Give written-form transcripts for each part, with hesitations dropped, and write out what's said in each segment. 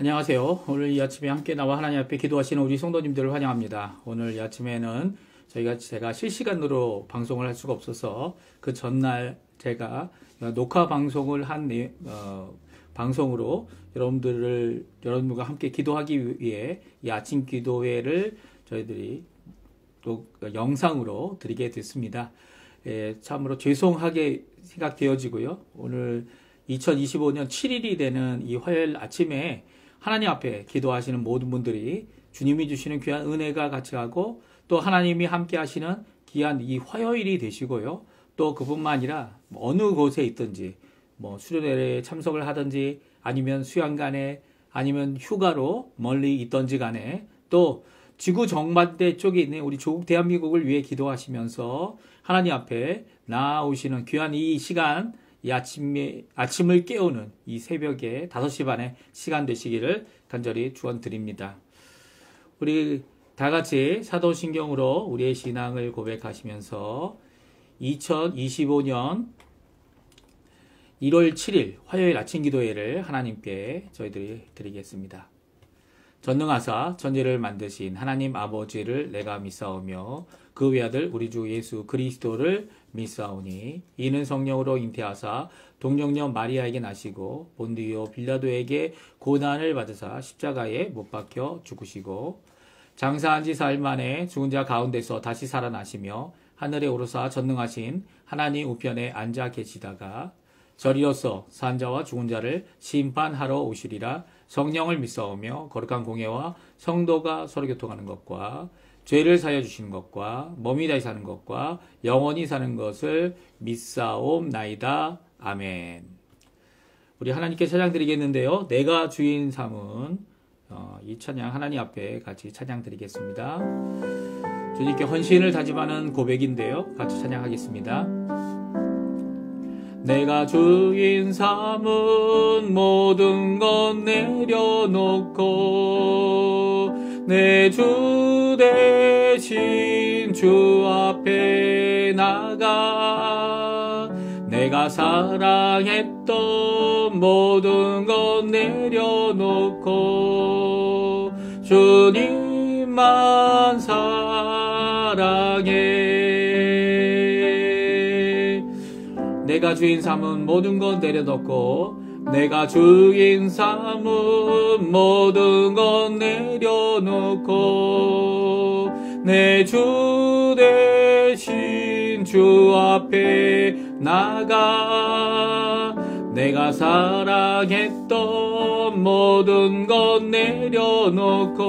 안녕하세요. 오늘 이 아침에 함께 나와 하나님 앞에 기도하시는 우리 성도님들을 환영합니다. 오늘 이 아침에는 제가 실시간으로 방송을 할 수가 없어서 그 전날 제가 녹화 방송을 한 방송으로 여러분들과 함께 기도하기 위해 이 아침 기도회를 저희들이 또 영상으로 드리게 됐습니다. 참으로 죄송하게 생각되어지고요. 오늘 2025년 7일이 되는 이 화요일 아침에 하나님 앞에 기도하시는 모든 분들이 주님이 주시는 귀한 은혜가 같이 가고 또 하나님이 함께 하시는 귀한 이 화요일이 되시고요. 또 그뿐만 아니라 어느 곳에 있든지 수련회에 참석을 하든지 아니면 수양간에 아니면 휴가로 멀리 있든지 간에 또 지구 정반대 쪽에 있는 우리 조국 대한민국을 위해 기도하시면서 하나님 앞에 나아오시는 귀한 이 시간, 이 아침을 깨우는 이 새벽에 5시 반에 시간 되시기를 간절히 축원드립니다. 우리 다 같이 사도신경으로 우리의 신앙을 고백하시면서 2025년 1월 7일 화요일 아침 기도회를 하나님께 저희들이 드리겠습니다. 전능하사 천지를 만드신 하나님 아버지를 내가 믿사오며 그 외아들 우리 주 예수 그리스도를 믿사오니 이는 성령으로 잉태하사 동정녀 마리아에게 나시고 본디오 빌라도에게 고난을 받으사 십자가에 못 박혀 죽으시고 장사한 지 사흘 만에 죽은 자 가운데서 다시 살아나시며 하늘에 오르사 전능하신 하나님 우편에 앉아 계시다가 저리로서 산 자와 죽은 자를 심판하러 오시리라. 성령을 믿사오며 거룩한 공예와 성도가 서로 교통하는 것과 죄를 사여 주시는 것과 몸이 다시 사는 것과 영원히 사는 것을 믿사옵나이다. 아멘. 우리 하나님께 찬양 드리겠는데요. 내가 주인 삼은 이 찬양 하나님 앞에 같이 찬양 드리겠습니다. 주님께 헌신을 다짐하는 고백인데요. 같이 찬양하겠습니다. 내가 주인 삼은 모든 것 내려놓고 내 주 대신 주 앞에 나가 내가 사랑했던 모든 것 내려놓고 주님만 사랑해. 내가 주인 삼은 모든 것 내려놓고 내가 주인 삼은 모든 것 내려놓고 내 주 대신 주 앞에 나가 내가 사랑했던 모든 것 내려놓고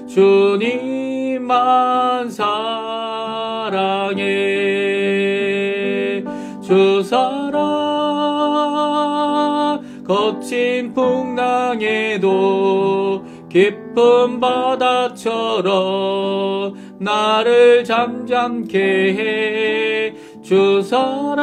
주님만 사랑해. 주 사랑 거친 풍랑에도 깊은 바다처럼 나를 잠잠케 해. 주 사랑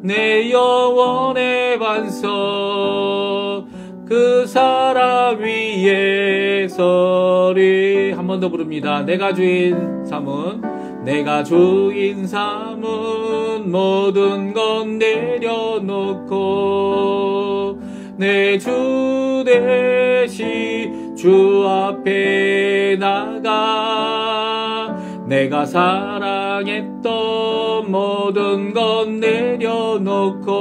내 영혼의 반석 그 사랑 위에 서리. 한 번 더 부릅니다. 내가 주인 삼은 내가 주인 삼은 모든 것 내려놓고 내 주 대신 주 앞에 나가 내가 사랑했던 모든 것 내려놓고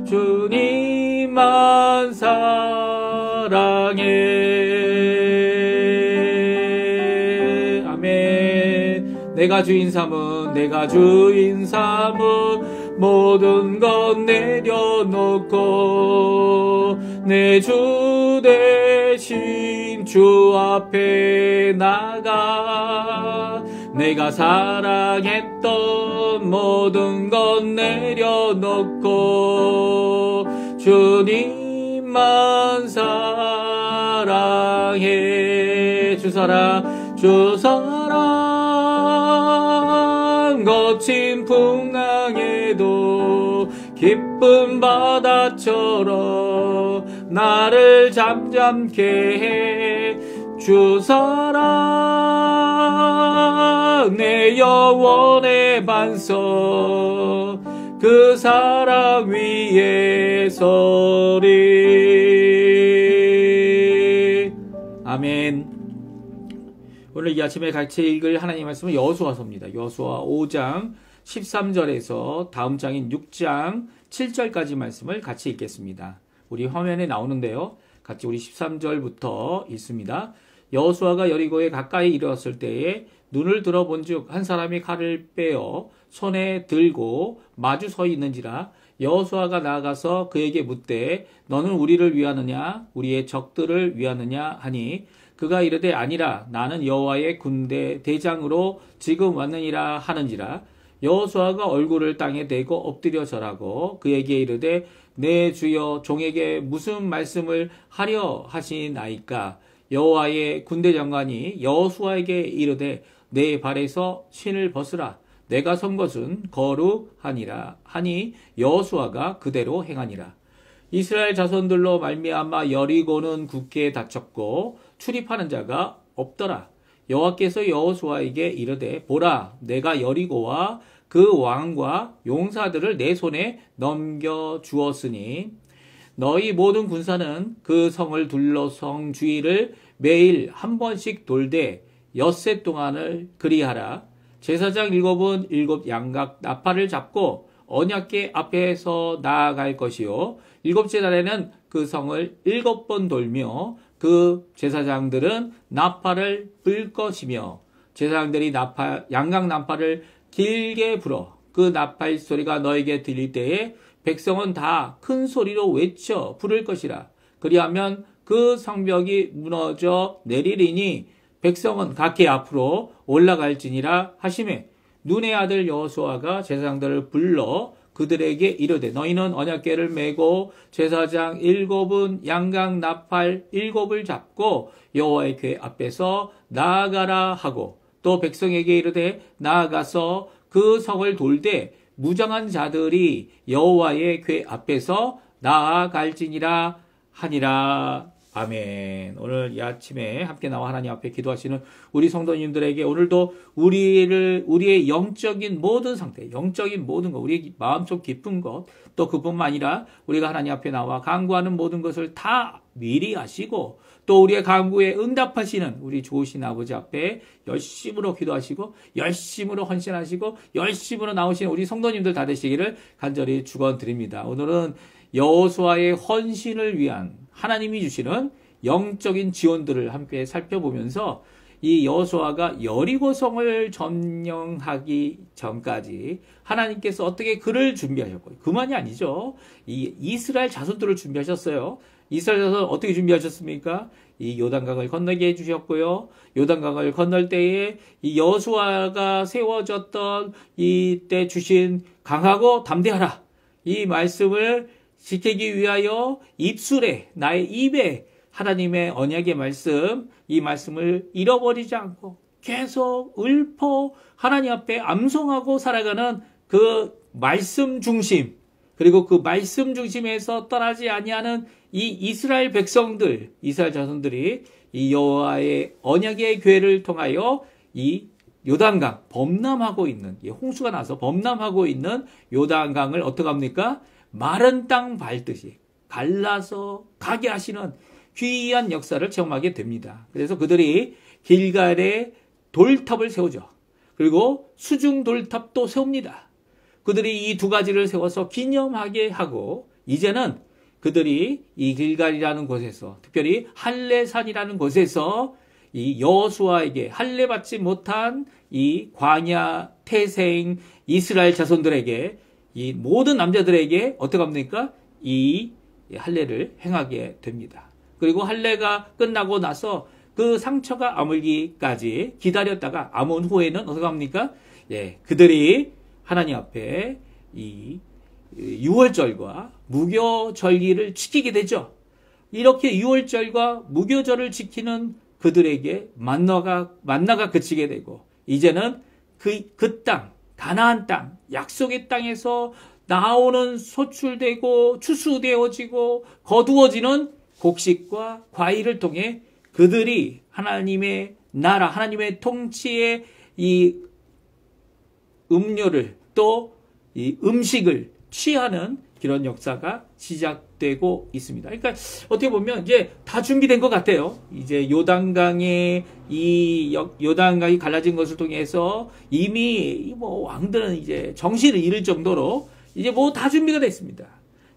주님만 사랑해. 아멘. 내가 주인 삼은 모든 것 내려놓고 내 주 대신 주 앞에 나가 내가 사랑했던 모든 것 내려놓고 주님만 사랑해. 주 사랑 거친 풍랑에도 깊은 바다처럼 나를 잠잠케 해. 주 사랑 내 영혼의 반석 그 사랑 위에 서리. 아멘. 오늘 이 아침에 같이 읽을 하나님 말씀은 여호수아서입니다. 여호수아 5장 13절에서 다음 장인 6장 7절까지 말씀을 같이 읽겠습니다. 우리 화면에 나오는데요. 같이 우리 13절부터 읽습니다. 여호수아가 여리고에 가까이 이르렀을 때에 눈을 들어본즉 한 사람이 칼을 빼어 손에 들고 마주 서 있는지라. 여호수아가 나아가서 그에게 묻되 너는 우리를 위하느냐 우리의 적들을 위하느냐 하니 그가 이르되 아니라 나는 여호와의 군대 대장으로 지금 왔느니라 하는지라. 여호수아가 얼굴을 땅에 대고 엎드려 절하고 그에게 이르되 내 주여 종에게 무슨 말씀을 하려 하시나이까. 여호와의 군대 장관이 여호수아에게 이르되 내 발에서 신을 벗으라. 내가 선 것은 거룩하니라 하니 여호수아가 그대로 행하니라. 이스라엘 자손들로 말미암아 여리고는 굳게 닫혔고 출입하는 자가 없더라. 여호와께서 여호수아에게 이르되 보라 내가 여리고와 그 왕과 용사들을 내 손에 넘겨 주었으니 너희 모든 군사는 그 성을 둘러 성 주위를 매일 한 번씩 돌되 엿새 동안을 그리하라. 제사장 7은 7 양각 나팔을 잡고 언약궤 앞에서 나아갈 것이요 7째 날에는 그 성을 7번 돌며 그 제사장들은 나팔을 불 것이며 제사장들이 양각 나팔을 길게 불어 그 나팔 소리가 너에게 들릴 때에 백성은 다 큰 소리로 외쳐 부를 것이라. 그리하면 그 성벽이 무너져 내리리니 백성은 각기 앞으로 올라갈지니라 하시매 눈의 아들 여호수아가 제사장들을 불러 그들에게 이르되 너희는 언약궤를 메고 제사장 7은 양각 나팔 7을 잡고 여호와의 궤 앞에서 나아가라 하고 또 백성에게 이르되 나아가서 그 성을 돌되 무장한 자들이 여호와의 궤 앞에서 나아갈지니라 하니라. 아멘. 오늘 이 아침에 함께 나와 하나님 앞에 기도하시는 우리 성도님들에게 오늘도 우리의 영적인 모든 상태, 영적인 모든 것, 우리의 마음속 깊은 것, 또 그뿐만 아니라 우리가 하나님 앞에 나와 간구하는 모든 것을 다 미리 아시고 또 우리의 간구에 응답하시는 우리 좋으신 아버지 앞에 열심으로 기도하시고 열심으로 헌신하시고 열심으로 나오시는 우리 성도님들 다 되시기를 간절히 축원드립니다. 오늘은 여호수아의 헌신을 위한 하나님이 주시는 영적인 지원들을 함께 살펴보면서 이 여호수아가 여리고성을 점령하기 전까지 하나님께서 어떻게 그를 준비하셨고 그만이 아니죠. 이 이스라엘 자손들을 준비하셨어요. 이스라엘 자손 어떻게 준비하셨습니까? 이 요단강을 건너게 해주셨고요. 요단강을 건널 때에 이 여호수아가 세워졌던 이때 주신 강하고 담대하라 이 말씀을 지키기 위하여 입술에 나의 입에 하나님의 언약의 말씀 이 말씀을 잃어버리지 않고 계속 읊어 하나님 앞에 암송하고 살아가는 그 말씀 중심 그리고 그 말씀 중심에서 떠나지 아니하는 이 이스라엘 백성들 이스라엘 자손들이 이 여호와의 언약의 궤를 통하여 이 요단강 범람하고 있는 홍수가 나서 범람하고 있는 요단강을 어떻게 합니까? 마른 땅 밟듯이 갈라서 가게 하시는 귀한 역사를 체험하게 됩니다. 그래서 그들이 길갈에 돌탑을 세우죠. 그리고 수중 돌탑도 세웁니다. 그들이 이 두 가지를 세워서 기념하게 하고 이제는 그들이 이 길갈이라는 곳에서 특별히 할례산이라는 곳에서 이 여호수아에게 할례 받지 못한 이 광야 태생 이스라엘 자손들에게 이 모든 남자들에게 어떻게 합니까? 이 할례를 행하게 됩니다. 그리고 할례가 끝나고 나서 그 상처가 아물기까지 기다렸다가 아문 후에는 어떻게 합니까? 그들이 하나님 앞에 이 유월절과 무교절기를 지키게 되죠. 이렇게 유월절과 무교절을 지키는 그들에게 만나가 그치게 되고 이제는 그 땅, 가나안 땅, 약속의 땅에서 나오는 소출되고 추수되어지고 거두어지는 곡식과 과일을 통해 그들이 하나님의 나라, 하나님의 통치의 이 음료를 또 이 음식을 취하는 그런 역사가 시작되고 있습니다. 그러니까 어떻게 보면 이제 다 준비된 것 같아요. 이제 요단강에 요단강이 갈라진 것을 통해서 이미 뭐 왕들은 이제 정신을 잃을 정도로 이제 뭐 다 준비가 됐습니다.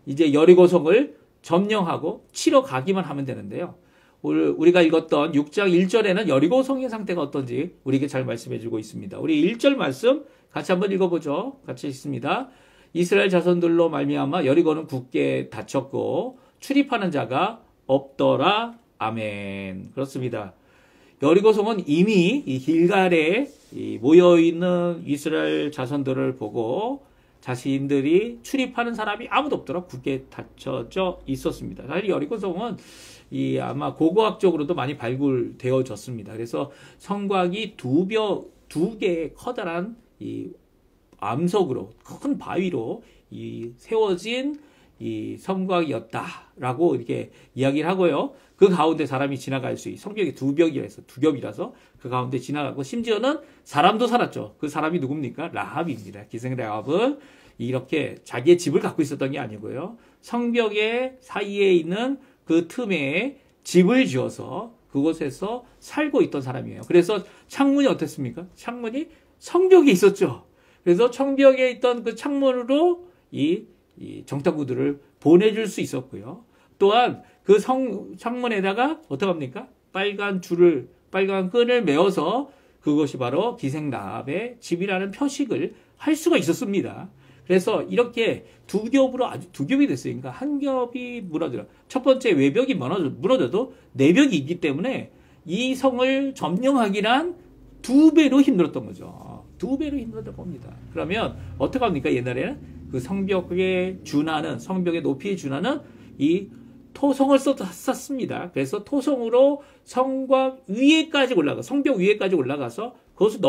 이제 여리고성을 점령하고 치러 가기만 하면 되는데요. 우리가 읽었던 6장 1절에는 여리고성의 상태가 어떤지 우리에게 잘 말씀해 주고 있습니다. 우리 1절 말씀 같이 한번 읽어보죠. 같이 읽습니다. 이스라엘 자손들로 말미암아 여리고는 굳게 닫혔고 출입하는 자가 없더라. 아멘. 그렇습니다. 여리고성은 이미 이 길갈에 모여있는 이스라엘 자손들을 보고 자신들이 출입하는 사람이 아무도 없도록 굳게 닫혀져 있었습니다. 사실 여리고성은 아마 고고학적으로도 많이 발굴되어졌습니다. 그래서 성곽이 두 개의 커다란 암석으로 큰 바위로 세워진 성곽이었다라고 이렇게 이야기를 하고요. 그 가운데 사람이 지나갈 수 있는 성벽이 두 겹이라서 그 가운데 지나가고 심지어는 사람도 살았죠. 그 사람이 누굽니까? 라합입니다. 기생 라합은 이렇게 자기의 집을 갖고 있었던 게 아니고요. 성벽의 사이에 있는 그 틈에 집을 지어서 그곳에서 살고 있던 사람이에요. 그래서 창문이 어땠습니까? 창문이 성벽에 있었죠. 그래서 성벽에 있던 그 창문으로 이 정탐구들을 보내줄 수 있었고요. 또한 그 창문에다가 어떻게 합니까? 빨간 끈을 메어서 그것이 바로 기생 라합의 집이라는 표식을 할 수가 있었습니다. 그래서 이렇게 두 겹이 됐으니까 한 겹이 무너져요. 첫 번째 외벽이 무너져도 내벽이 있기 때문에 이 성을 점령하기란 2배로 힘들었던 거죠. 2배로 힘들었던 겁니다. 그러면 어떻게 합니까? 옛날에는 그 성벽의 높이에 준하는 이 토성을 썼습니다. 그래서 토성으로 성벽 위에까지 올라가서 그것을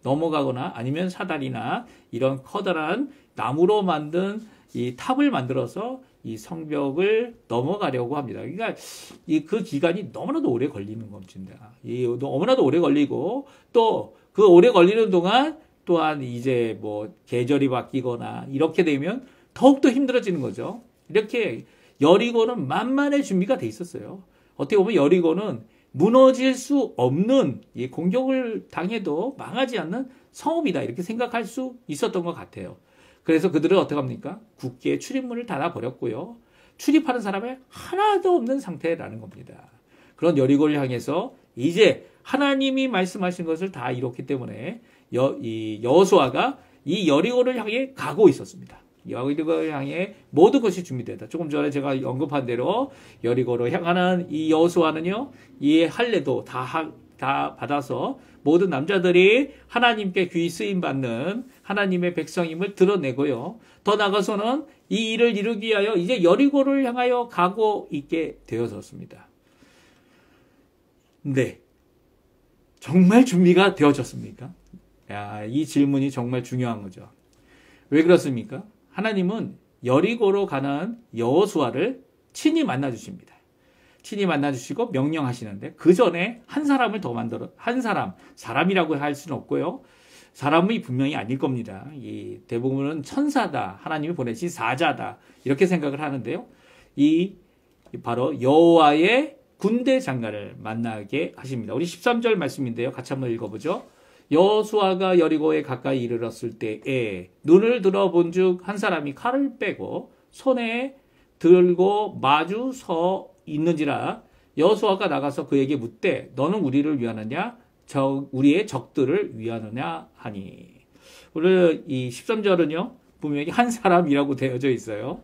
넘어가거나 아니면 사다리나 이런 커다란 나무로 만든 이 탑을 만들어서 이 성벽을 넘어가려고 합니다. 그러니까 그 기간이 너무나도 오래 걸리는 겁니다. 너무나도 오래 걸리고 또 그 오래 걸리는 동안 또한 이제 뭐 계절이 바뀌거나 이렇게 되면 더욱더 힘들어지는 거죠. 이렇게 여리고는 만만의 준비가 돼 있었어요. 어떻게 보면 여리고는 무너질 수 없는 공격을 당해도 망하지 않는 성읍이다 이렇게 생각할 수 있었던 것 같아요. 그래서 그들은 어떻게 합니까? 굳게 출입문을 닫아버렸고요. 출입하는 사람이 하나도 없는 상태라는 겁니다. 그런 여리고를 향해서 이제 하나님이 말씀하신 것을 다 이뤘기 때문에 여호수아가 이 여리고를 향해 가고 있었습니다. 여리고를 향해 모든 것이 준비됐다. 조금 전에 제가 언급한 대로 여리고로 향하는 이 여호수아는요, 이 할례도 다 받아서 모든 남자들이 하나님께 귀 쓰임 받는 하나님의 백성임을 드러내고요. 더 나아가서는 이 일을 이루기 위하여 이제 여리고를 향하여 가고 있게 되어졌습니다. 네. 정말 준비가 되어졌습니까? 이 질문이 정말 중요한 거죠. 왜 그렇습니까? 하나님은 여리고로 가는 여호수아를 친히 만나주십니다. 친히 만나주시고 명령하시는데 그 전에 한 사람을 더 사람이라고 할 수는 없고요. 사람이 분명히 아닐 겁니다. 대부분은 천사다, 하나님이 보내신 사자다 이렇게 생각을 하는데요. 바로 여호와의 군대 장관을 만나게 하십니다. 우리 13절 말씀인데요. 같이 한번 읽어보죠. 여호수아가 여리고에 가까이 이르렀을 때에 눈을 들어본 즉 한 사람이 칼을 빼고 손에 들고 마주 서 있는지라 여호수아가 나가서 그에게 묻되 너는 우리를 위하느냐 우리의 적들을 위하느냐 하니. 오늘 이 13절은요 분명히 한 사람이라고 되어져 있어요.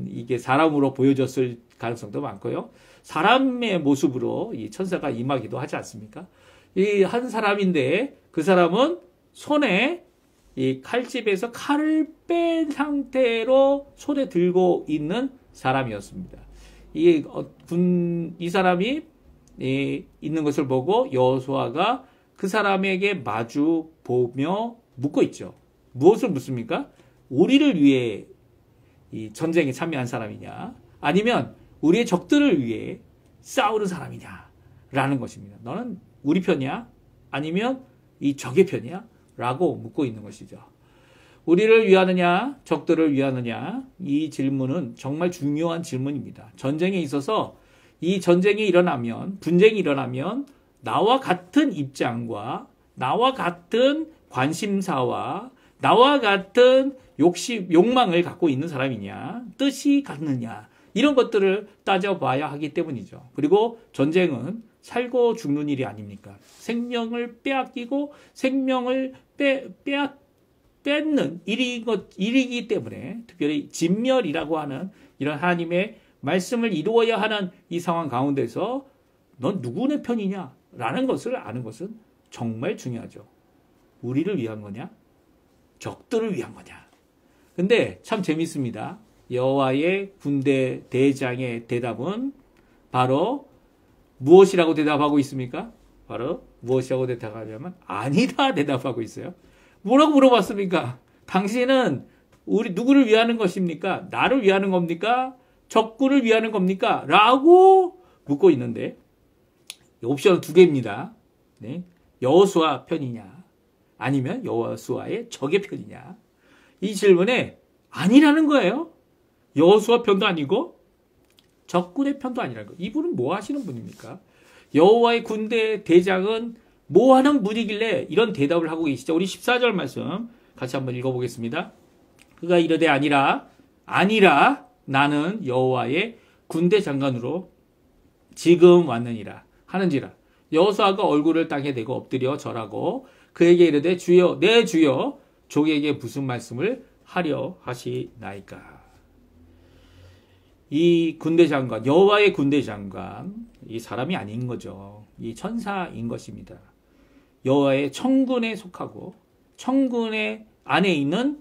이게 사람으로 보여졌을 가능성도 많고요. 사람의 모습으로 이 천사가 임하기도 하지 않습니까? 이 한 사람인데 그 사람은 손에 이 칼집에서 칼을 뺀 상태로 손에 들고 있는 사람이었습니다. 이 사람이 있는 것을 보고 여호수아가 그 사람에게 마주 보며 묻고 있죠. 무엇을 묻습니까? 우리를 위해 이 전쟁에 참여한 사람이냐? 아니면 우리의 적들을 위해 싸우는 사람이냐? 라는 것입니다. 너는 우리 편이야? 아니면 이 적의 편이야? 라고 묻고 있는 것이죠. 우리를 위하느냐, 적들을 위하느냐, 이 질문은 정말 중요한 질문입니다. 전쟁에 있어서 이 전쟁이 일어나면, 분쟁이 일어나면 나와 같은 입장과 나와 같은 관심사와 나와 같은 욕망을 갖고 있는 사람이냐, 뜻이 같느냐, 이런 것들을 따져봐야 하기 때문이죠. 그리고 전쟁은 살고 죽는 일이 아닙니까? 생명을 빼앗기고 생명을 뺏는 일이기 때문에 특별히 진멸이라고 하는 이런 하나님의 말씀을 이루어야 하는 이 상황 가운데서 넌 누구 내 편이냐? 라는 것을 아는 것은 정말 중요하죠. 우리를 위한 거냐? 적들을 위한 거냐? 근데 참 재밌습니다. 여호와의 군대 대장의 대답은 바로 무엇이라고 대답하고 있습니까? 바로 무엇이라고 대답하냐면 아니다 대답하고 있어요. 뭐라고 물어봤습니까? 당신은 우리 누구를 위하는 것입니까? 나를 위하는 겁니까? 적군을 위하는 겁니까? 라고 묻고 있는데 옵션은 두 개입니다. 네. 여호수아 편이냐 아니면 여호수아의 적의 편이냐. 이 질문에 아니라는 거예요. 여호수아 편도 아니고 적군의 편도 아니라는 거예요. 이분은 뭐 하시는 분입니까? 여호와의 군대 대장은 뭐 하는 분이길래 이런 대답을 하고 계시죠? 우리 14절 말씀 같이 한번 읽어보겠습니다. 그가 이르되 아니라 나는 여호와의 군대 장관으로 지금 왔느니라 하는지라. 여호수아가 얼굴을 땅에 대고 엎드려 절하고 그에게 이르되 주여 내 주여 종에게 무슨 말씀을 하려 하시나이까. 이 군대 장관, 여호와의 군대 장관, 이 사람이 아닌 거죠. 이 천사인 것입니다. 여호와의 천군에 속하고 천군의 안에 있는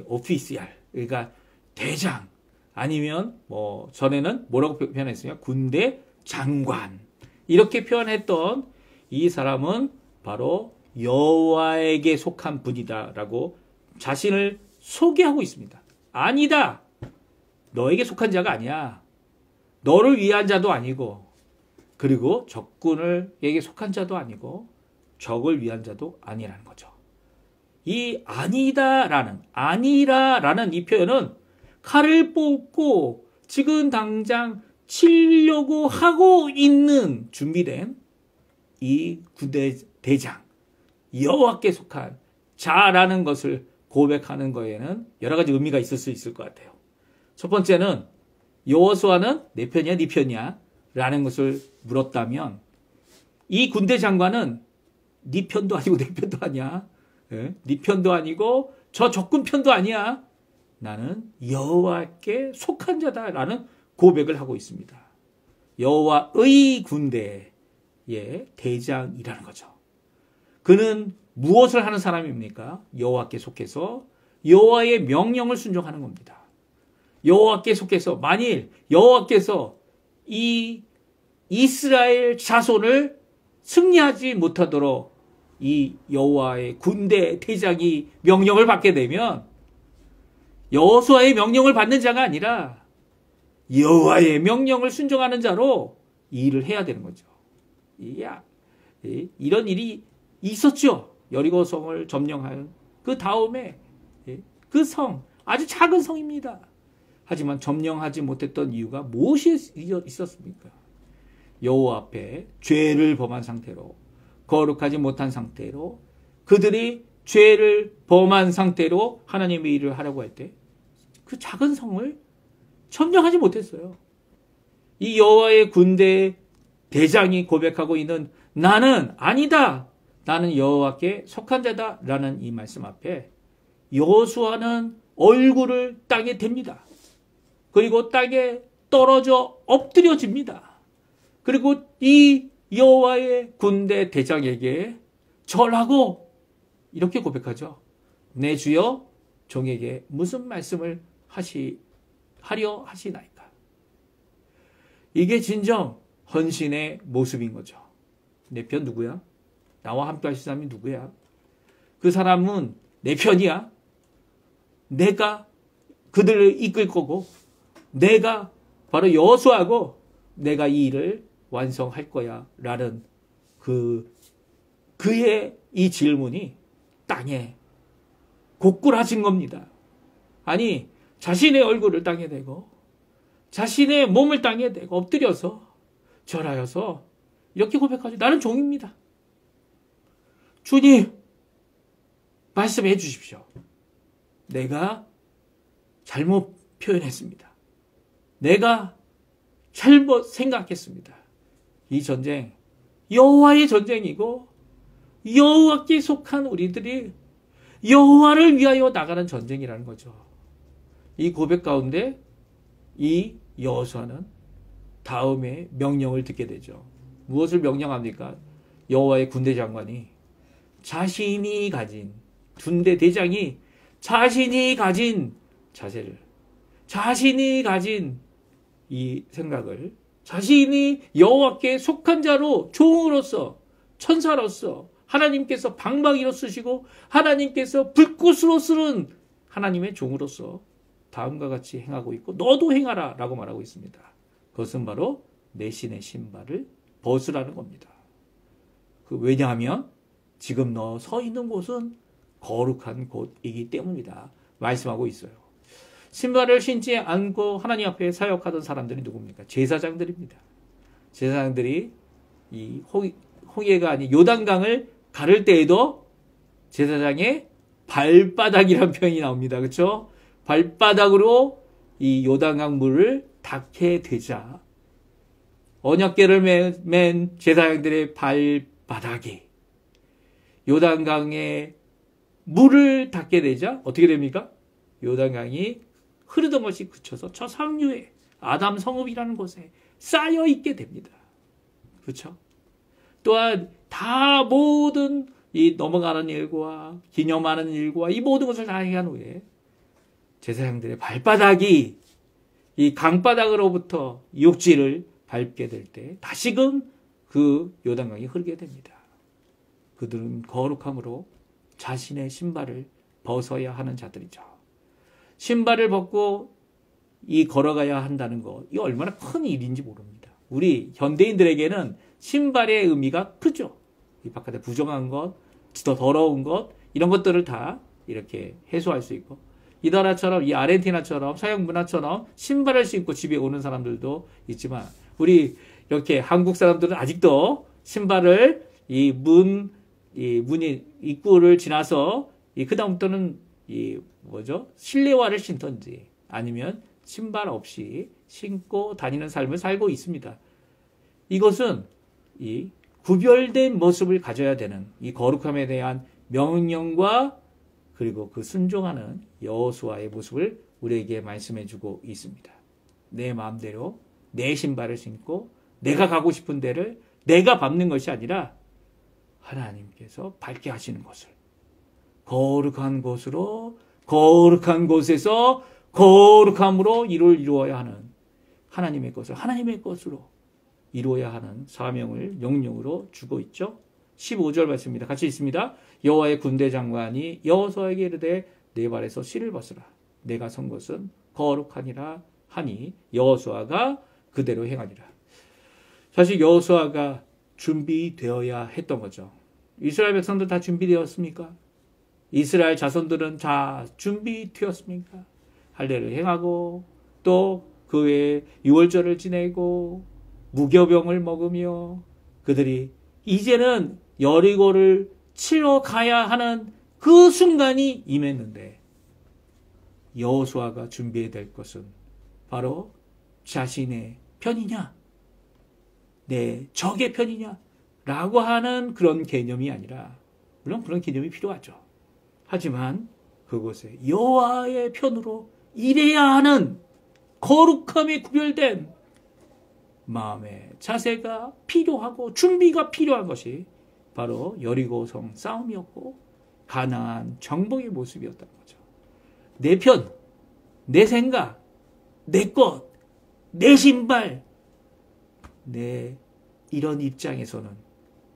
오피시알, 그러니까 대장 아니면 뭐 전에는 뭐라고 표현했습니까? 군대 장관 이렇게 표현했던 이 사람은 바로 여호와에게 속한 분이다라고 자신을 소개하고 있습니다. 아니다. 너에게 속한 자가 아니야. 너를 위한 자도 아니고 그리고 적군에게 속한 자도 아니고 적을 위한 자도 아니라는 거죠. 이 아니라라는 이 표현은 칼을 뽑고 지금 당장 치려고 하고 있는 준비된 이 군대 대장 여호와께 속한 자라는 것을 고백하는 거에는 여러 가지 의미가 있을 수 있을 것 같아요. 첫 번째는 여호수아는 내 편이야 네 편이야 라는 것을 물었다면 이 군대 장관은 네 편도 아니고 내 편도 아니야. 네 편도 아니고 저 적군 편도 아니야. 나는 여호와께 속한 자다라는 고백을 하고 있습니다. 여호와의 군대의 대장이라는 거죠. 그는 무엇을 하는 사람입니까? 여호와께 속해서 여호와의 명령을 순종하는 겁니다. 여호와께 속해서 만일 여호와께서 이 이스라엘 자손을 승리하지 못하도록 이 여호와의 군대 대장이 명령을 받게 되면 여호수아의 명령을 받는 자가 아니라 여호와의 명령을 순종하는 자로 이 일을 해야 되는 거죠. 이런 일이 있었죠. 여리고 성을 점령한 그 다음에 그 성 아주 작은 성입니다. 하지만 점령하지 못했던 이유가 무엇이 있었습니까? 여호와 앞에 죄를 범한 상태로 거룩하지 못한 상태로 그들이 죄를 범한 상태로 하나님의 일을 하려고 할 때 그 작은 성을 점령하지 못했어요. 이 여호와의 군대 대장이 고백하고 있는 나는 아니다. 나는 여호와께 속한 자다라는 이 말씀 앞에 여호수아는 얼굴을 땅에 댑니다. 그리고 땅에 떨어져 엎드려집니다. 그리고 이 여호와의 군대 대장에게 절하고 이렇게 고백하죠. 내 주여 종에게 무슨 말씀을 하려 하시나이까. 이게 진정 헌신의 모습인 거죠. 내 편 누구야? 나와 함께 하실 사람이 누구야? 그 사람은 내 편이야. 내가 그들을 이끌 거고 내가 바로 여호수아고 내가 이 일을 완성할 거야 라는 그의 이 질문이 땅에 고꾸라진 겁니다. 아니, 자신의 얼굴을 땅에 대고 자신의 몸을 땅에 대고 엎드려서 절하여서 이렇게 고백하죠. 나는 종입니다. 주님, 말씀해 주십시오. 내가 잘못 표현했습니다. 내가 잘못 생각했습니다. 이 전쟁, 여호와의 전쟁이고 여호와께 속한 우리들이 여호와를 위하여 나가는 전쟁이라는 거죠. 이 고백 가운데 이 여호수아는 다음에 명령을 듣게 되죠. 무엇을 명령합니까? 여호와의 군대 장관이 자신이 가진 군대 대장이 자신이 가진 자세를, 자신이 가진 이 생각을, 자신이 여호와께 속한 자로 종으로서, 천사로서 하나님께서 방망이로 쓰시고 하나님께서 불꽃으로 쓰는 하나님의 종으로서 다음과 같이 행하고 있고 너도 행하라 라고 말하고 있습니다. 그것은 바로 내 신의 신발을 벗으라는 겁니다. 왜냐하면 지금 너 서 있는 곳은 거룩한 곳이기 때문이다 말씀하고 있어요. 신발을 신지 않고 하나님 앞에 사역하던 사람들이 누굽니까? 제사장들입니다. 제사장들이 이 홍해가 아닌 요단강을 가를 때에도 제사장의 발바닥이라는 표현이 나옵니다. 그렇죠? 발바닥으로 이 요단강 물을 닦게 되자 언약궤를 맨 제사장들의 발바닥이 요단강에 물을 닦게 되자 어떻게 됩니까? 요단강이 흐르던 것이 그쳐서 저 상류에 아담 성읍이라는 곳에 쌓여 있게 됩니다. 그렇죠? 또한 다 모든 이 넘어가는 일과 기념하는 일과 이 모든 것을 다 행한 후에 제사장들의 발바닥이 이 강바닥으로부터 육지를 밟게 될 때 다시금 그 요단강이 흐르게 됩니다. 그들은 거룩함으로 자신의 신발을 벗어야 하는 자들이죠. 신발을 벗고 이 걸어가야 한다는 것, 이 얼마나 큰 일인지 모릅니다. 우리 현대인들에게는 신발의 의미가 크죠. 이 바깥에 부정한 것, 더 더러운 것, 이런 것들을 다 이렇게 해소할 수 있고, 이 나라처럼, 이 아르헨티나처럼, 서양 문화처럼 신발을 신고 집에 오는 사람들도 있지만, 우리 이렇게 한국 사람들은 아직도 신발을 문이 입구를 지나서 그다음부터는 실내화를 신던지 아니면 신발 없이 신고 다니는 삶을 살고 있습니다. 이것은 이 구별된 모습을 가져야 되는 이 거룩함에 대한 명령과 그리고 그 순종하는 여호수아의 모습을 우리에게 말씀해주고 있습니다. 내 마음대로 내 신발을 신고 내가 가고 싶은 데를 내가 밟는 것이 아니라 하나님께서 밟게 하시는 것을 거룩한 곳으로 거룩한 곳에서 거룩함으로 일을 이루어야 하는 하나님의 것을 하나님의 것으로 이루어야 하는 사명을 명령으로 주고 있죠. 15절 말씀입니다. 같이 있습니다. 여호와의 군대 장관이 여호수아에게 이르되 내 발에서 실을 벗으라. 내가 선 것은 거룩하니라 하니 여호수아가 그대로 행하니라. 사실 여호수아가 준비되어야 했던 거죠. 이스라엘 백성들 다 준비되었습니까? 이스라엘 자손들은 다 준비되었습니까? 할례를 행하고 또 그 외에 유월절을 지내고 무교병을 먹으며 그들이 이제는 여리고를 치러 가야 하는 그 순간이 임했는데 여호수아가 준비해야 될 것은 바로 자신의 편이냐 내 적의 편이냐 라고 하는 그런 개념이 아니라 물론 그런 개념이 필요하죠. 하지만 그곳에 여호와의 편으로 일해야 하는 거룩함에 구별된 마음의 자세가 필요하고 준비가 필요한 것이 바로 여리고성 싸움이었고 가나안 정복의 모습이었다는 거죠. 내 편, 내 생각, 내 것, 내 신발, 내 이런 입장에서는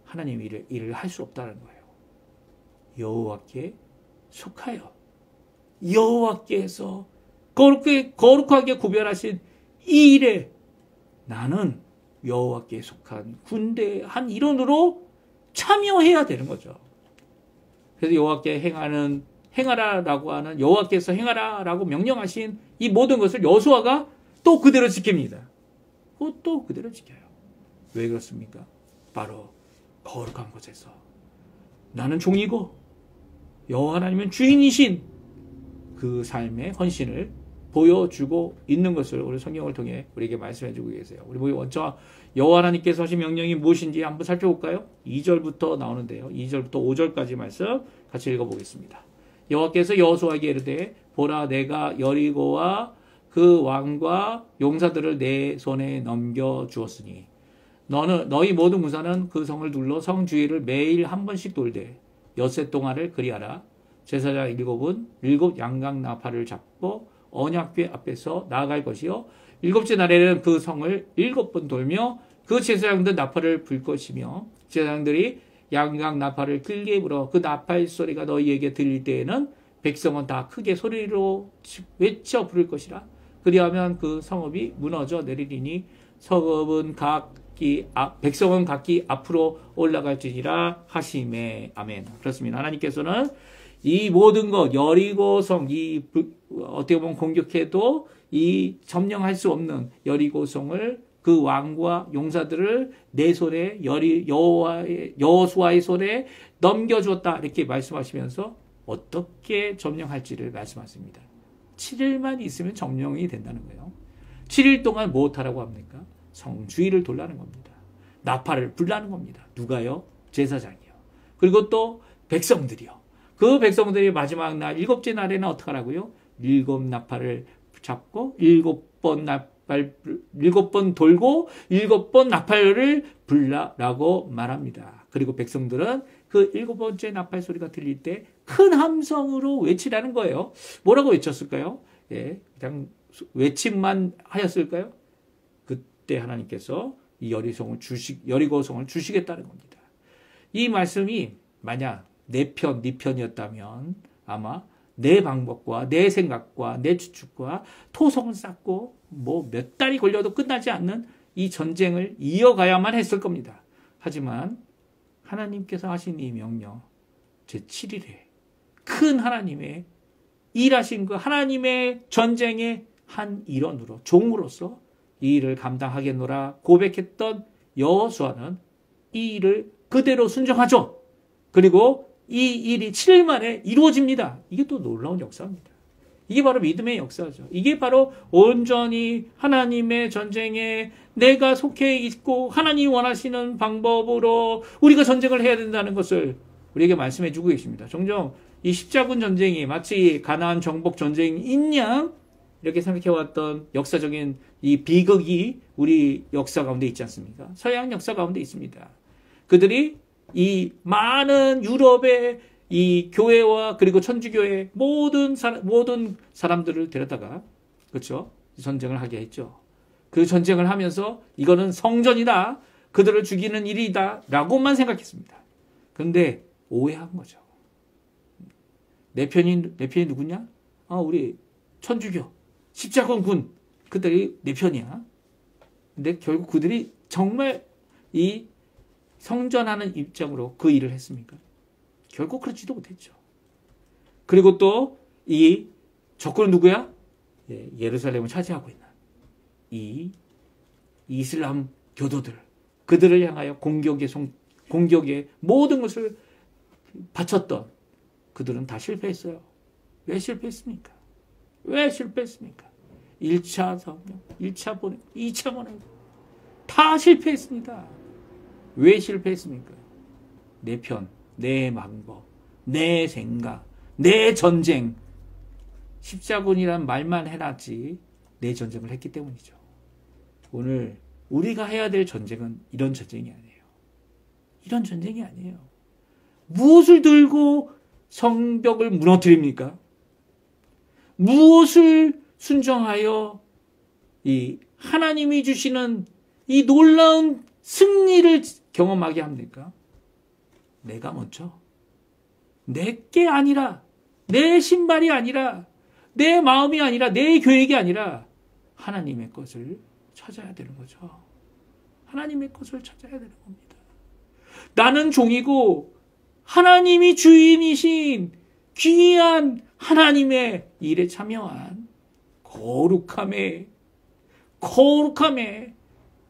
하나님 일을 할 수 없다는 거예요. 여호와께 속하여 여호와께서 거룩하게 구별하신 이 일에 나는 여호와께 속한 군대의 한 일원으로 참여해야 되는 거죠. 그래서 여호와께 행하는 행하라라고 하는 여호와께서 행하라라고 명령하신 이 모든 것을 여호수아가 또 그대로 지킵니다. 또 그대로 지켜요. 왜 그렇습니까? 바로 거룩한 곳에서 나는 종이고 여호와 하나님은 주인이신 그 삶의 헌신을 보여주고 있는 것을 오늘 성경을 통해 우리에게 말씀해주고 계세요. 우리 먼저 여호와 하나님께서 하신 명령이 무엇인지 한번 살펴볼까요? 2절부터 나오는데요. 2절부터 5절까지 말씀 같이 읽어보겠습니다. 여호와께서 여호수아에게 이르되 보라 내가 여리고와 그 왕과 용사들을 내 손에 넘겨주었으니 너희 모든 군사는 그 성을 둘러 성 주위를 매일 한 번씩 돌되 엿새 동안을 그리하라. 제사장 일곱 양각 나팔을 잡고 언약궤 앞에서 나아갈 것이요 일곱째 날에는 그 성을 7번 돌며 그 제사장들 나팔을 불 것이며 제사장들이 양각 나팔을 길게 불어 그 나팔 소리가 너희에게 들릴 때에는 백성은 다 크게 소리로 외쳐 부를 것이라. 그리하면 그 성읍이 무너져 내리리니 백성은 각기 앞으로 올라갈지니라 하시매. 아멘. 그렇습니다. 하나님께서는 이 모든 것, 여리고성, 어떻게 보면 공격해도 이 점령할 수 없는 여리고성을 그 왕과 용사들을 내 손에 여호수아의 손에 넘겨주었다. 이렇게 말씀하시면서 어떻게 점령할지를 말씀하십니다. 7일만 있으면 점령이 된다는 거예요. 7일 동안 무엇하라고 합니까? 성 주위를 돌라는 겁니다. 나팔을 불라는 겁니다. 누가요? 제사장이요. 그리고 또 백성들이요. 그 백성들이 마지막 날 7째 날에는 어떻게 하라고요? 7 나팔을 잡고 7번 돌고 7번 나팔을 불라라고 말합니다. 그리고 백성들은 그 7번째 나팔 소리가 들릴 때 큰 함성으로 외치라는 거예요. 뭐라고 외쳤을까요? 예, 그냥 외침만 하였을까요? 그때 하나님께서 이 여리고성을 주시겠다는 겁니다. 이 말씀이 만약 네 편이었다면 아마 내 방법과 내 생각과 내 추측과 토성을 쌓고 뭐 몇 달이 걸려도 끝나지 않는 이 전쟁을 이어가야만 했을 겁니다. 하지만 하나님께서 하신 이 명령 제7일에 큰 하나님의 일하신 그 하나님의 전쟁의 한 일원으로 종으로서 이 일을 감당하겠노라 고백했던 여호수아는 이 일을 그대로 순종하죠. 그리고 이 일이 7일 만에 이루어집니다. 이게 또 놀라운 역사입니다. 이게 바로 믿음의 역사죠. 이게 바로 온전히 하나님의 전쟁에 내가 속해 있고 하나님이 원하시는 방법으로 우리가 전쟁을 해야 된다는 것을 우리에게 말씀해 주고 계십니다. 종종 이 십자군 전쟁이 마치 가나안 정복 전쟁인 양 이렇게 생각해왔던 역사적인 이 비극이 우리 역사 가운데 있지 않습니까? 서양 역사 가운데 있습니다. 그들이 이 많은 유럽의 이 교회와 그리고 천주교의 모든 사람들을 데려다가 그렇죠? 전쟁을 하게 했죠. 그 전쟁을 하면서 이거는 성전이다. 그들을 죽이는 일이다. 라고만 생각했습니다. 그런데 오해한 거죠. 내 편이 누구냐? 우리 천주교, 십자군군. 그들이 내 편이야. 근데 결국 그들이 정말 이 성전하는 입장으로 그 일을 했습니까? 결국 그렇지도 못했죠. 그리고 또 이 적군은 누구야? 예루살렘을 차지하고 있는 이 이슬람 교도들, 그들을 향하여 공격의 모든 것을 바쳤던 그들은 다 실패했어요. 왜 실패했습니까? 1차 성령, 1차 보내고, 2차 보내고 다 실패했습니다. 왜 실패했습니까? 내 편, 내 방법, 내 생각, 내 전쟁. 십자군이란 말만 해놨지 내 전쟁을 했기 때문이죠. 오늘 우리가 해야 될 전쟁은 이런 전쟁이 아니에요. 이런 전쟁이 아니에요. 무엇을 들고 성벽을 무너뜨립니까? 무엇을 순종하여 이 하나님이 주시는 이 놀라운 승리를 경험하게 합니까? 내가 먼저 내게 아니라 내 신발이 아니라 내 마음이 아니라 내 계획이 아니라 하나님의 것을 찾아야 되는 거죠. 하나님의 것을 찾아야 되는 겁니다. 나는 종이고 하나님이 주인이신 귀한 하나님의 일에 참여한 거룩함에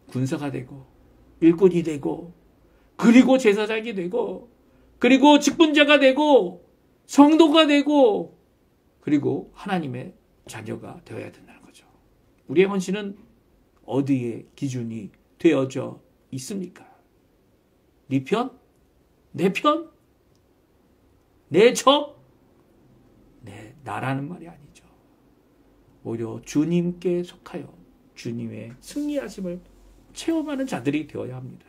군사가 되고 일꾼이 되고 그리고 제사장이 되고 그리고 직분자가 되고 성도가 되고 그리고 하나님의 자녀가 되어야 된다는 거죠. 우리의 헌신은 어디에 기준이 되어져 있습니까? 네 편? 내 편? 내 적? 나라는 말이 아니죠. 오히려 주님께 속하여 주님의 승리하심을 체험하는 자들이 되어야 합니다.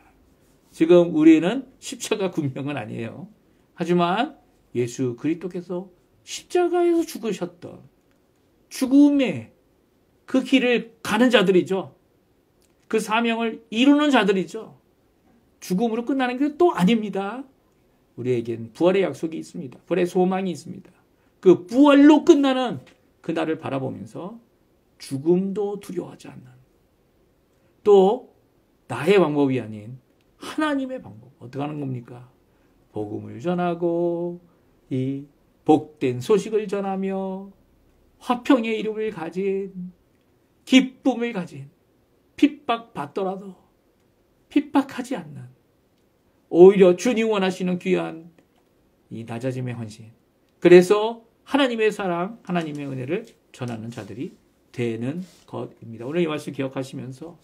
지금 우리는 십자가 군명은 아니에요. 하지만 예수 그리스도께서 십자가에서 죽으셨던 죽음의 그 길을 가는 자들이죠. 그 사명을 이루는 자들이죠. 죽음으로 끝나는 게 또 아닙니다. 우리에겐 부활의 약속이 있습니다. 부활의 소망이 있습니다. 그 부활로 끝나는 그날을 바라보면서 죽음도 두려워하지 않는 또 나의 방법이 아닌 하나님의 방법. 어떻게 하는 겁니까? 복음을 전하고 이 복된 소식을 전하며 화평의 이름을 가진 기쁨을 가진 핍박받더라도 핍박하지 않는 오히려 주님 원하시는 귀한 이 낮아짐의 헌신. 그래서 하나님의 사랑, 하나님의 은혜를 전하는 자들이 되는 것입니다. 오늘 이 말씀 기억하시면서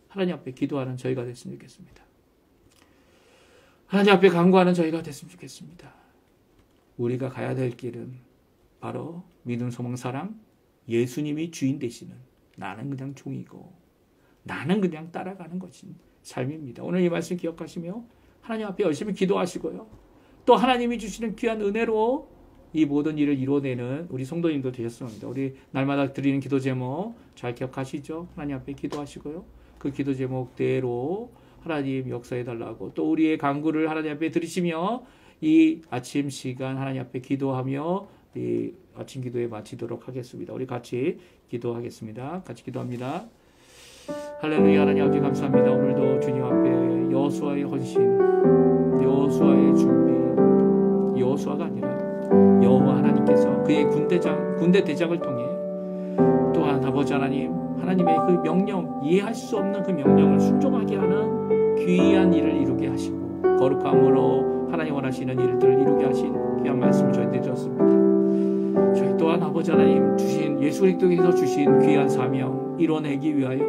하나님 앞에 기도하는 저희가 됐으면 좋겠습니다. 하나님 앞에 간구하는 저희가 됐으면 좋겠습니다. 우리가 가야 될 길은 바로 믿음, 소망, 사랑, 예수님이 주인 되시는 나는 그냥 종이고 나는 그냥 따라가는 것인 삶입니다. 오늘 이 말씀 기억하시며 하나님 앞에 열심히 기도하시고요. 또 하나님이 주시는 귀한 은혜로 이 모든 일을 이루어내는 우리 성도님도 되셨으면 합니다. 우리 날마다 드리는 기도 제목 잘 기억하시죠? 하나님 앞에 기도하시고요. 그 기도 제목대로 하나님 역사해달라고 또 우리의 간구를 하나님 앞에 드리시며 이 아침 시간 하나님 앞에 기도하며 이 아침 기도에 마치도록 하겠습니다. 우리 같이 기도하겠습니다. 같이 기도합니다. 할렐루야. 하나님 아버지 감사합니다. 오늘도 주님 앞에 여호수아의 헌신, 여호수아의 준비, 여호수아가 아니라 여호와 하나님께서 그의 군대 대장을 통해 또한 아버지 하나님, 하나님의 그 명령, 이해할 수 없는 그 명령을 순종하게 하는 귀한 일을 이루게 하시고 거룩함으로 하나님 원하시는 일들을 이루게 하신 귀한 말씀을 저희들이 드렸습니다. 저희 또한 아버지 하나님 주신 예수 그리스도께서 주신 귀한 사명 이뤄내기 위하여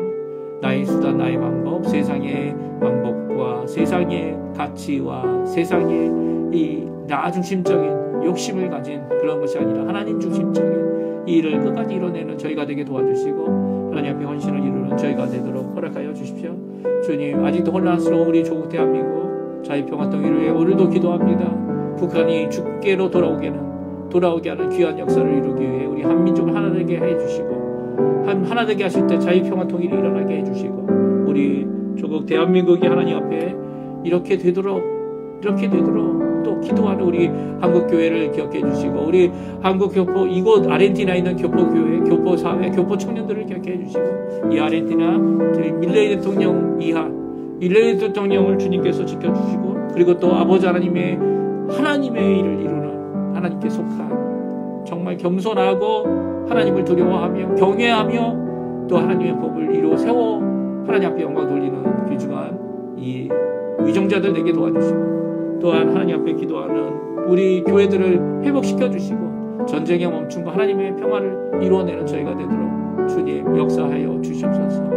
나의 수단, 나의 방법, 세상의 방법과 세상의 가치와 세상의 이 나 중심적인 욕심을 가진 그런 것이 아니라 하나님 중심적인 이 일을 끝까지 이뤄내는 저희가 되게 도와주시고 하나님 앞에 헌신을 이루는 저희가 되도록 허락하여 주십시오. 주님, 아직도 혼란스러운 우리 조국 대한민국 자유평화통일을 위해 오늘도 기도합니다. 북한이 주께로 돌아오게 하는 귀한 역사를 이루기 위해 우리 한민족을 하나 되게 해주시고 하나 되게 하실 때 자유평화통일이 일어나게 해주시고 우리 조국 대한민국이 하나님 앞에 이렇게 되도록 또 기도하는 우리 한국교회를 기억해 주시고 우리 한국교포 이곳 아르헨티나에 있는 교포교회, 교포사회, 교포 청년들을 기억해 주시고 이 아르헨티나 밀레이 대통령 이하 밀레이 대통령을 주님께서 지켜주시고 그리고 또 아버지 하나님의 일을 이루는 하나님께 속한 정말 겸손하고 하나님을 두려워하며 경외하며 또 하나님의 법을 이루어 세워 하나님 앞에 영광 돌리는 귀중한 이 위정자들 되게 도와주시고 또한 하나님 앞에 기도하는 우리 교회들을 회복시켜 주시고 전쟁의 멈춤과 하나님의 평화를 이루어내는 저희가 되도록 주님 역사하여 주시옵소서.